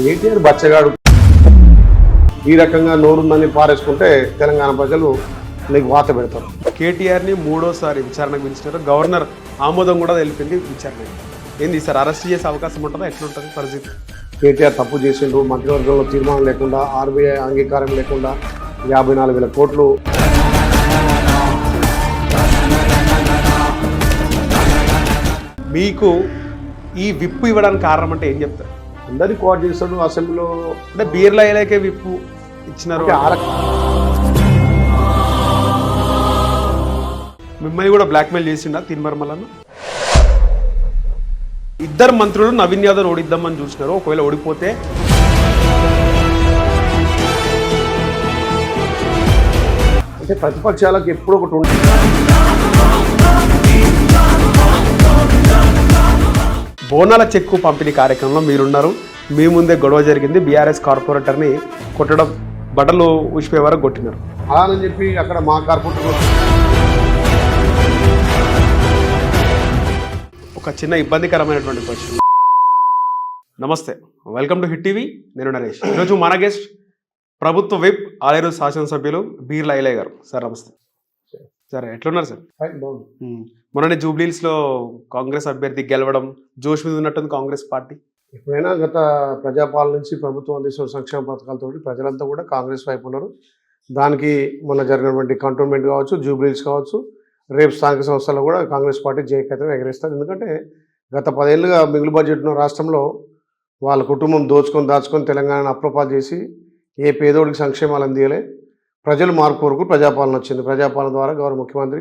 కేటీఆర్ బచ్చగాడు ఈ రకంగా నోరుందని పారేసుకుంటే తెలంగాణ ప్రజలు నీకు వాత పెడతారు. కేటీఆర్ని మూడోసారి విచారణకు పిలిచినారు. గవర్నర్ ఆమోదం కూడా తెలిపింది విచారణ. ఏంది సార్, అరెస్ట్ చేసే అవకాశం ఉంటుందా? ఎట్లుంటుంది పరిస్థితి? కేటీఆర్ తప్పు చేసిండ్రు, మంత్రివర్గంలో తీర్మానం లేకుండా, ఆర్బీఐ అంగీకారం లేకుండా 54,000 కోట్లు మీకు ఈ విప్పు ఇవ్వడానికి కారణం అంటే ఏం చెప్తారు? అందరినీ కోఆర్డ్ చేస్తాడు అసెంబ్లీలో. అంటే బీర్లా ఇలాగే విప్పు ఇచ్చినారు. మిమ్మల్ని కూడా బ్లాక్మెయిల్ చేసిండా తీర్మానం? ఇద్దరు మంత్రులు నవీన్ యాదవ్ ఓడిద్దామని చూసినారు. ఒకవేళ ఓడిపోతే అంటే ప్రతిపక్షాలకు ఎప్పుడు ఒకటి ఉంటుంది. బోనాల చెక్కు పంపిణీ కార్యక్రమంలో మీరున్నారు. మీ ముందే గొడవ జరిగింది. బీఆర్ఎస్ కార్పొరేటర్ని కొట్టడం, బట్టలు ఊసిపోయే వరకు కొట్టినారు. అలానని చెప్పి అక్కడ మా కార్పొరేటర్ ఒక చిన్న ఇబ్బందికరమైనటువంటి క్వశ్చన్. నమస్తే, వెల్కమ్ టు హిట్ టీవీ. నేను నరేష్. ఈరోజు మన గెస్ట్ ప్రభుత్వ విప్ ఆలేరు శాసనసభ్యులు బీర్లా ఐలయ్య గారు. సార్ నమస్తే. సరే, ఎట్లున్నారు సార్? మొన్ననే జూబ్లీహిల్స్లో కాంగ్రెస్ అభ్యర్థి గెలవడం జోష్ మీద ఉన్నట్టుంది కాంగ్రెస్ పార్టీ. ఎప్పుడైనా గత ప్రజాపాలన నుంచి ప్రభుత్వం అందిస్తున్న సంక్షేమ పథకాలతో ప్రజలంతా కూడా కాంగ్రెస్ వైపు ఉన్నారు. దానికి మొన్న జరిగినటువంటి కంటోన్మెంట్ కావచ్చు, జూబ్లీహిల్స్ కావచ్చు, రేపు స్థానిక సంస్థల్లో కూడా కాంగ్రెస్ పార్టీ జయకేతం ఎగరేస్తారు. ఎందుకంటే గత 10 ఏళ్ళుగా మిగులు బడ్జెట్ ఉన్న రాష్ట్రంలో వాళ్ళ కుటుంబం దాచుకొని తెలంగాణను అప్రపాలు చేసి ఏ పేదోడికి సంక్షేమాలు అందియలే. ప్రజలు మార్పు కొరకు ప్రజాపాలన వచ్చింది. ప్రజాపాలన ద్వారా గౌరవ ముఖ్యమంత్రి,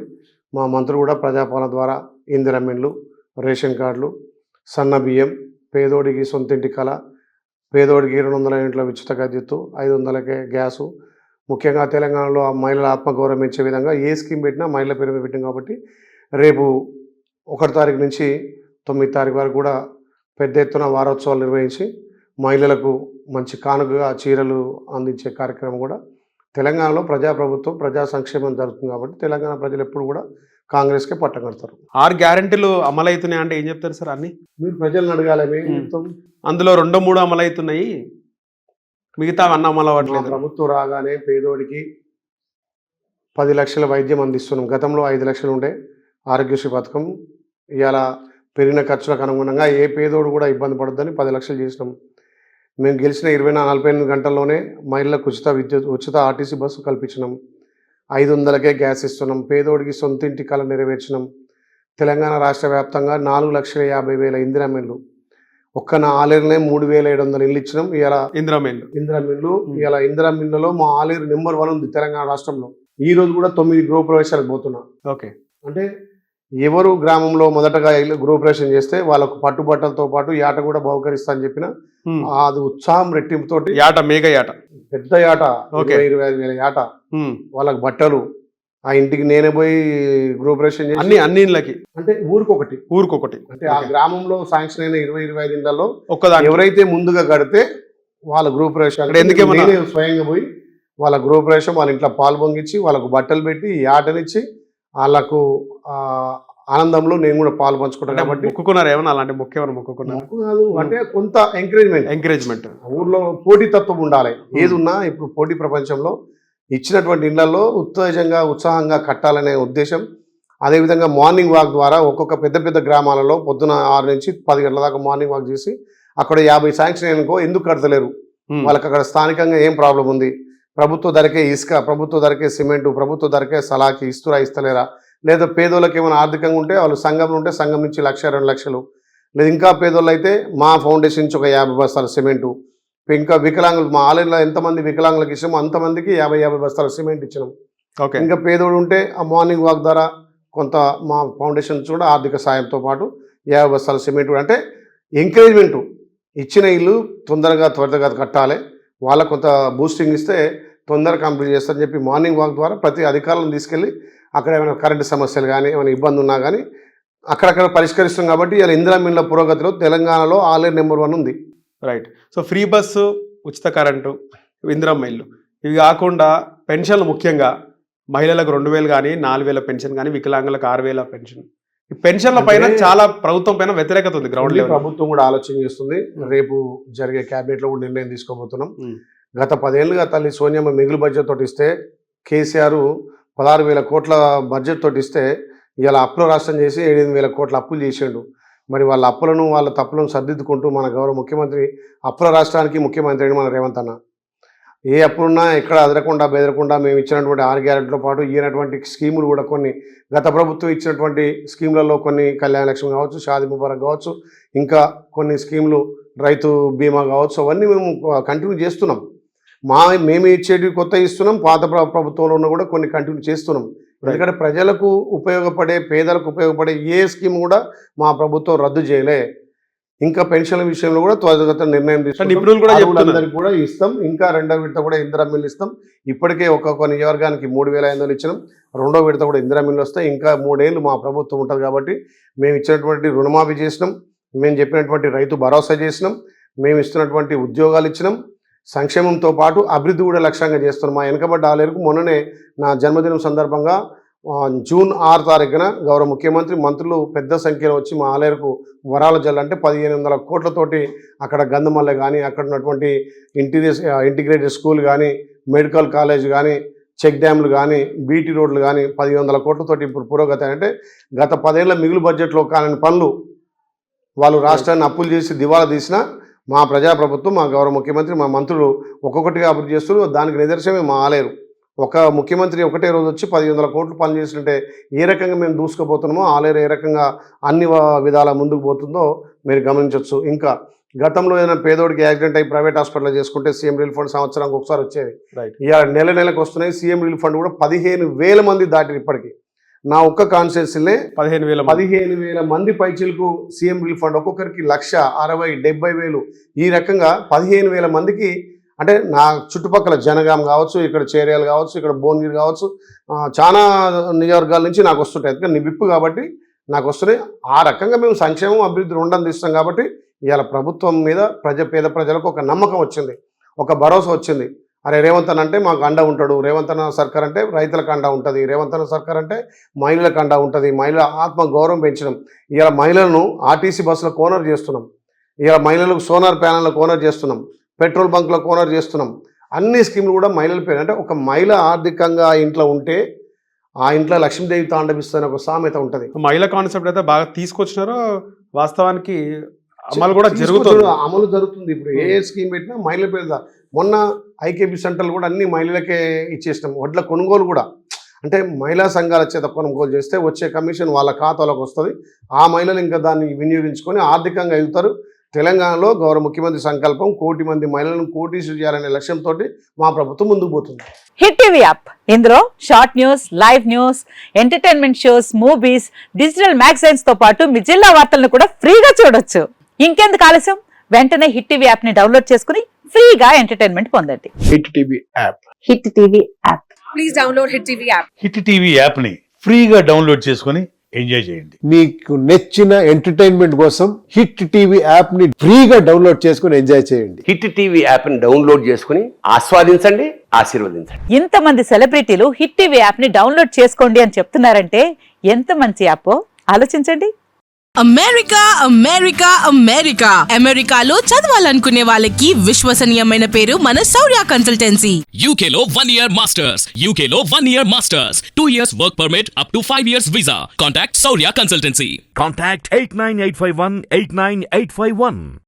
మా మంత్రులు కూడా ప్రజాపాలన ద్వారా ఇందిరమ్మిన్లు, రేషన్ కార్డులు, సన్న బియ్యం, పేదోడికి సొంత ఇంటి కళ, పేదోడికి 200 యూనిట్ల ఉచిత విద్యుత్తు, 500కే గ్యాసు, ముఖ్యంగా తెలంగాణలో ఆ మహిళల ఆత్మగౌరవం ఇచ్చే విధంగా ఏ స్కీమ్ పెట్టినా మహిళల పేరు మీద పెట్టింది. కాబట్టి రేపు 1 తారీఖు నుంచి 9 తారీఖు వరకు కూడా పెద్ద ఎత్తున వారోత్సవాలు నిర్వహించి మహిళలకు మంచి కానుకగా చీరలు అందించే కార్యక్రమం కూడా తెలంగాణలో ప్రజాప్రభుత్వం, ప్రజా సంక్షేమం జరుగుతుంది. కాబట్టి తెలంగాణ ప్రజలు ఎప్పుడు కూడా కాంగ్రెస్కే పట్టగడతారు. 6 గ్యారెంటీలు అమలవుతున్నాయి అంటే ఏం చెప్తారు సార్? అన్ని మీరు ప్రజలను అడగాలి. మేము చెప్తాం. అందులో 2-3 అమలవుతున్నాయి, మిగతా అన్న అమలు అవ్వట్లేదు. ప్రభుత్వం రాగానే పేదోడికి 10 లక్షల వైద్యం అందిస్తున్నాం. గతంలో 5 లక్షలు ఉండే ఆరోగ్యశ్రీ పథకం. ఇవాళ పెరిగిన ఖర్చులకు అనుగుణంగా ఏ పేదోడు కూడా ఇబ్బంది పడొద్దని 10 లక్షలు చేసినాం. మేము గెలిచిన 48 గంటల్లోనే మహిళలకు ఉచిత ఆర్టీసీ బస్సు కల్పించినాం. 500కే గ్యాస్ ఇస్తున్నాం. పేదోడికి సొంత ఇంటి కళ నెరవేర్చినాం. తెలంగాణ రాష్ట్ర వ్యాప్తంగా 4,50,000 ఇందిరమ్మిన్లు, ఒక్క నా ఆలేరునే 3,700 ఇల్లు ఇచ్చినాం. ఇలా ఇందిరమ్మిన్లు ఇలా ఇందిరమ్మిన్లలో మా ఆలేరు నెంబర్ 1 ఉంది తెలంగాణ రాష్ట్రంలో. ఈ రోజు కూడా 9 గృహప్రవేశాలకు పోతున్నా. ఓకే, అంటే ఎవరు గ్రామంలో మొదటగా గృహప్రవేశం చేస్తే వాళ్ళకు పట్టుబట్టలతో పాటు యాట కూడా బహుకరిస్తా అని చెప్పిన అది ఉత్సాహం రెట్టింపుతోటి మేఘ యాట, పెద్ద యాట, 25,000 యాట, వాళ్ళకి బట్టలు, ఆ ఇంటికి నేనే పోయి గృహప్రవేశం చేసి అన్ని ఇళ్ళకి, అంటే ఊరికొకటి అంటే ఆ గ్రామంలో శాంక్షన్ అయిన 20-25 ఇళ్లలో ఎవరైతే ముందుగా కడితే వాళ్ళ గృహప్రవేశాలు నేనే స్వయంగా పోయి వాళ్ళ గృహప్రవేశం, వాళ్ళ ఇంట్లో పాలు పొంగిచ్చి వాళ్ళకు బట్టలు పెట్టి యాటనిచ్చి వాళ్ళకు ఆనందంలో నేను కూడా పాలు పంచుకుంటాను. కాబట్టి మొక్కుకున్నారు ఏమన్నా? అలాంటి మొక్కు కాదు, అంటే కొంత ఎంకరేజ్మెంట్. ఊర్లో పోటీతత్వం ఉండాలి. ఏది ఉన్నా ఇప్పుడు పోటీ ప్రపంచంలో ఇచ్చినటువంటి ఇళ్లలో ఉత్సాహంగా కట్టాలనే ఉద్దేశం. అదేవిధంగా మార్నింగ్ వాక్ ద్వారా ఒక్కొక్క పెద్ద గ్రామాలలో పొద్దున 6 నుంచి 10 గంటల దాకా మార్నింగ్ వాక్ చేసి అక్కడ 50 శాంక్షన్ అనుకో, ఎందుకు కడతలేరు, వాళ్ళకి అక్కడ స్థానికంగా ఏం ప్రాబ్లం ఉంది, ప్రభుత్వ ధరకే ఇసుక, ప్రభుత్వ ధరకే సిమెంటు, ప్రభుత్వ ధరకే సలాకి ఇస్తలేరా, లేదా పేదోళ్ళకి ఏమైనా ఆర్థికంగా ఉంటే వాళ్ళు సంఘంలో ఉంటే సంఘం నుంచి 1,00,000-2 లక్షలు, లేదా ఇంకా పేదోళ్ళు అయితే మా ఫౌండేషన్ నుంచి ఒక 50 బస్తాల సిమెంటు, ఇంకా వికలాంగులు మా ఆలయంలో ఎంతమంది వికలాంగులకు ఇచ్చామో అంతమందికి 50 బస్తాల సిమెంట్ ఇచ్చినాం. ఇంకా పేదోడు ఉంటే ఆ మార్నింగ్ వాక్ ద్వారా కొంత మా ఫౌండేషన్ నుంచి కూడా ఆర్థిక సాయంతో పాటు 50 బస్తాల సిమెంట్. అంటే ఎంకరేజ్మెంటు, ఇచ్చిన ఇల్లు త్వరగా కట్టాలి, వాళ్ళకు కొంత బూస్టింగ్ ఇస్తే తొందరగా కంప్లీట్ చేస్తారని చెప్పి మార్నింగ్ వాక్ ద్వారా ప్రతి అధికారులను తీసుకెళ్ళి అక్కడ ఏమైనా కరెంటు సమస్యలు కానీ ఏమైనా ఇబ్బంది ఉన్నా కానీ అక్కడక్కడ పరిష్కరిస్తాం. కాబట్టి ఇలా ఇందిరమ్మిన్ల పురోగతిలో తెలంగాణలో ఆలేరు నెంబర్ 1 ఉంది. రైట్. సో ఫ్రీ బస్సు, ఉచిత కరెంటు, ఇందిరమ్మిన్లు, ఇవి కాకుండా పెన్షన్లు, ముఖ్యంగా మహిళలకు 2,000 కానీ 4,000 పెన్షన్ కానీ, వికలాంగులకు 6,000 పెన్షన్, ఈ పెన్షన్ల పైన చాలా ప్రభుత్వం పైన వ్యతిరేకత ఉంది గ్రౌండ్ లెవెల్. ప్రభుత్వం కూడా ఆలోచన చేస్తుంది. రేపు జరిగే క్యాబినెట్ లో కూడా నిర్ణయం తీసుకోబోతున్నాం. గత 10 ఏళ్ళుగా తల్లి సోనియమ్మ మిగులు బడ్జెట్ తోటి ఇస్తే, కేసీఆర్ 16,000 కోట్ల బడ్జెట్ తోటి ఇస్తే, ఇలా అప్పుల రాష్ట్రం చేసి 8,000 కోట్ల అప్పులు చేసిండు. మరి వాళ్ళ అప్పులను వాళ్ళ తప్పులను సర్దిద్దుకుంటూ మన గౌరవ ముఖ్యమంత్రి అప్పుల రాష్ట్రానికి ముఖ్యమంత్రి మన రేవంత్ అన్న ఏ అప్పులున్నా ఎక్కడ అదరకుండా బెదరకుండా మేము ఇచ్చినటువంటి 6 గ్యారెంటీతో పాటు ఇచ్చినటువంటి స్కీములు కూడా కొన్ని గత ప్రభుత్వం ఇచ్చినటువంటి స్కీములలో కొన్ని కళ్యాణ లక్ష్మి కావచ్చు, షాదీ ముబారక్ కావచ్చు, ఇంకా కొన్ని స్కీములు రైతు బీమా కావచ్చు, అవన్నీ మేము కంటిన్యూ చేస్తున్నాం. మేము ఇచ్చేటివి కొత్త ఇస్తున్నాం, పాత ప్రభుత్వంలో ఉన్న కూడా కొన్ని కంటిన్యూ చేస్తున్నాం. ఎందుకంటే ప్రజలకు ఉపయోగపడే, పేదలకు ఉపయోగపడే ఏ స్కీమ్ కూడా మా ప్రభుత్వం రద్దు చేయలే. ఇంకా పెన్షన్ల విషయంలో కూడా త్వరితగతిన నిర్ణయం తీసుకుంటాం. అందరికి కూడా ఇస్తాం. ఇంకా 2వ విడత కూడా ఇందిరా మిల్లు ఇస్తాం. ఇప్పటికే ఒక్కొక్క నియోజకవర్గానికి 3,500 ఇచ్చినాం. 2వ విడత కూడా ఇందిరా మిల్లు వస్తాయి. ఇంకా 3 ఏళ్ళు మా ప్రభుత్వం ఉంటుంది కాబట్టి మేము ఇచ్చినటువంటి రుణమాఫీ చేసినాం, మేము చెప్పినటువంటి రైతు భరోసా చేసినాం, మేము ఇస్తున్నటువంటి ఉద్యోగాలు ఇచ్చినాం. సంక్షేమంతో పాటు అభివృద్ధి కూడా లక్ష్యంగా చేస్తున్నాం. మా వెనుకబడ్డ ఆలేరుకు మొన్ననే నా జన్మదినం సందర్భంగా జూన్ 6 తారీఖున గౌరవ ముఖ్యమంత్రి మంత్రులు పెద్ద సంఖ్యలో వచ్చి మా ఆలేరుకు వరాల జల్లు అంటే 1,500 కోట్లతోటి అక్కడ గంధమల్లె కానీ, అక్కడ ఉన్నటువంటి ఇంటిగ్రేటెడ్ స్కూల్ కానీ, మెడికల్ కాలేజ్ కానీ, చెక్ డ్యామ్లు కానీ, బీటీ రోడ్లు కానీ 1,100 కోట్లతోటి ఇప్పుడు పురోగతి. అంటే గత 10 ఏళ్ల మిగులు బడ్జెట్లో కాని పనులు వాళ్ళు రాష్ట్రాన్ని అప్పులు చేసి దివాలా తీసినా మా ప్రజాప్రభుత్వం, మా గౌరవ ముఖ్యమంత్రి, మా మంత్రులు ఒక్కొక్కటిగా అభివృద్ధి చేస్తున్నారు. దానికి నిదర్శనమే మా ఆలేరు. ఒక ముఖ్యమంత్రి ఒకటే రోజు వచ్చి 1,500 కోట్లు పని చేస్తుంటే ఏ రకంగా మేము దూసుకుపోతున్నామో ఆలేరు ఏ రకంగా అన్ని విధాల ముందుకు పోతుందో మీరు గమనించవచ్చు. ఇంకా గతంలో ఏదైనా పేదోడికి యాక్సిడెంట్ అయ్యి ప్రైవేట్ హాస్పిటల్ చేసుకుంటే సీఎం రిలీఫ్ ఫండ్ సంవత్సరానికి ఒకసారి వచ్చేది. ఇక నెలకు వస్తున్నాయి. సీఎం రిలీఫ్ ఫండ్ కూడా 15,000 మంది దాటిరు ఇప్పటికీ. నా ఒక్క కాన్స్టిట్యున్సీలే 15,000 మంది పైచీలకు సీఎం రిలీఫ్ ఫండ్, ఒక్కొక్కరికి 1,60,000, 70,000 ఈ రకంగా 15,000 మందికి. అంటే నా చుట్టుపక్కల జనగాం కావచ్చు, ఇక్కడ చేర్యాలు కావచ్చు, ఇక్కడ భువనగిరి కావచ్చు, చాలా నియోజకవర్గాల నుంచి నాకు వస్తుంటాయి. ఎందుకంటే విప్పు కాబట్టి నాకు వస్తున్నాయి. ఆ రకంగా మేము సంక్షేమం అభివృద్ధి రెండం తీస్తాం కాబట్టి ఇవాళ ప్రభుత్వం మీద పేద ప్రజలకు ఒక నమ్మకం వచ్చింది, ఒక భరోసా వచ్చింది. అరే రేవంత్ అన్న అంటే మాకు అండ ఉంటాడు, రేవంత్ అన్న సర్కార్ అంటే రైతులకు అండ ఉంటుంది, రేవంత్ అన్న సర్కార్ అంటే మహిళలకు అండ ఉంటుంది, మహిళల ఆత్మ గౌరవం పెంచడం. ఇవాళ మహిళలను ఆర్టీసీ బస్సులో కోనర్ చేస్తున్నాం, ఇవాళ మహిళలకు సోలార్ ప్యానెల్లో కోనర్ చేస్తున్నాం, పెట్రోల్ బంక్లో కోనర్ చేస్తున్నాం. అన్ని స్కీములు కూడా మహిళల పేరు. అంటే ఒక మహిళ ఆర్థికంగా ఇంట్లో ఉంటే ఆ ఇంట్లో లక్ష్మీదేవి తాండవిస్తున్న ఒక సామెత ఉంటుంది. మహిళా కాన్సెప్ట్ అయితే బాగా తీసుకొచ్చినారో వాస్తవానికి అమలు కూడా జరుగుతుంది. అమలు జరుగుతుంది. ఇప్పుడు ఏ స్కీమ్ పెట్టినా మహిళల పేరు. మొన్న ఐకేపీ సెంటర్లు కూడా అన్ని మహిళలకే ఇచ్చేసినాం. వడ్ల కొనుగోలు కూడా అంటే మహిళా సంఘాల చేత కొనుగోలు చేస్తే వచ్చే కమిషన్ వాళ్ళ ఖాతాలోకి వస్తుంది. ఆ మహిళలు ఇంకా దాన్ని వినియోగించుకొని ఆర్థికంగా వెళ్తారు. తెలంగాణలో గౌరవ ముఖ్యమంత్రి సంకల్పం 1 కోటి మంది మహిళలను కోటీశ్వరులు చేయాలనే లక్ష్యంతో మా ప్రభుత్వం ముందుకు పోతుంది. హిట్ టీవీ యాప్, ఇందులో short news, live news, entertainment shows, movies, digital magazines తో పాటు మీ జిల్లా వార్తలను కూడా ఫ్రీగా చూడొచ్చు. ఇంకెందుకు ఆలస్యం, వెంటనే హిట్ టీవీ యాప్ ని డౌన్లోడ్ చేసుకుని ఫ్రీగా ఎంటర్టైన్మెంట్ పొందండి. Hit TV app, hit TV app, please download hit TV app. Hit TV app ని ఫ్రీగా డౌన్లోడ్ చేసుకుని ఎంజాయ్ చేయండి. మీకు నచ్చిన ఎంటర్టైన్మెంట్ కోసం హిట్ టీవీ యాప్ ని ఫ్రీగా డౌన్లోడ్ చేసుకుని ఎంజాయ్ చేయండి. హిట్ టీవీ యాప్ ని డౌన్లోడ్ చేసుకుని ఆస్వాదించండి, ఆశీర్వదించండి. ఇంతమంది సెలబ్రిటీలు హిట్ టీవీ యాప్ ని డౌన్లోడ్ చేసుకోండి అని చెప్తున్నారంటే ఎంత మంచి యాప్ ఆలోచించండి. అమెరికా అమెరికా అమెరికా అమెరికాలో చదవాలనుకునే వాళ్ళకి విశ్వసనీయమైన పేరు మన శౌర్య కన్సల్టెన్సీ. UK లో 1 year masters, UK లో 1 year masters, 2 years work permit up to 5 years visa. Contact Saurya Consultancy. Contact 89851 89851.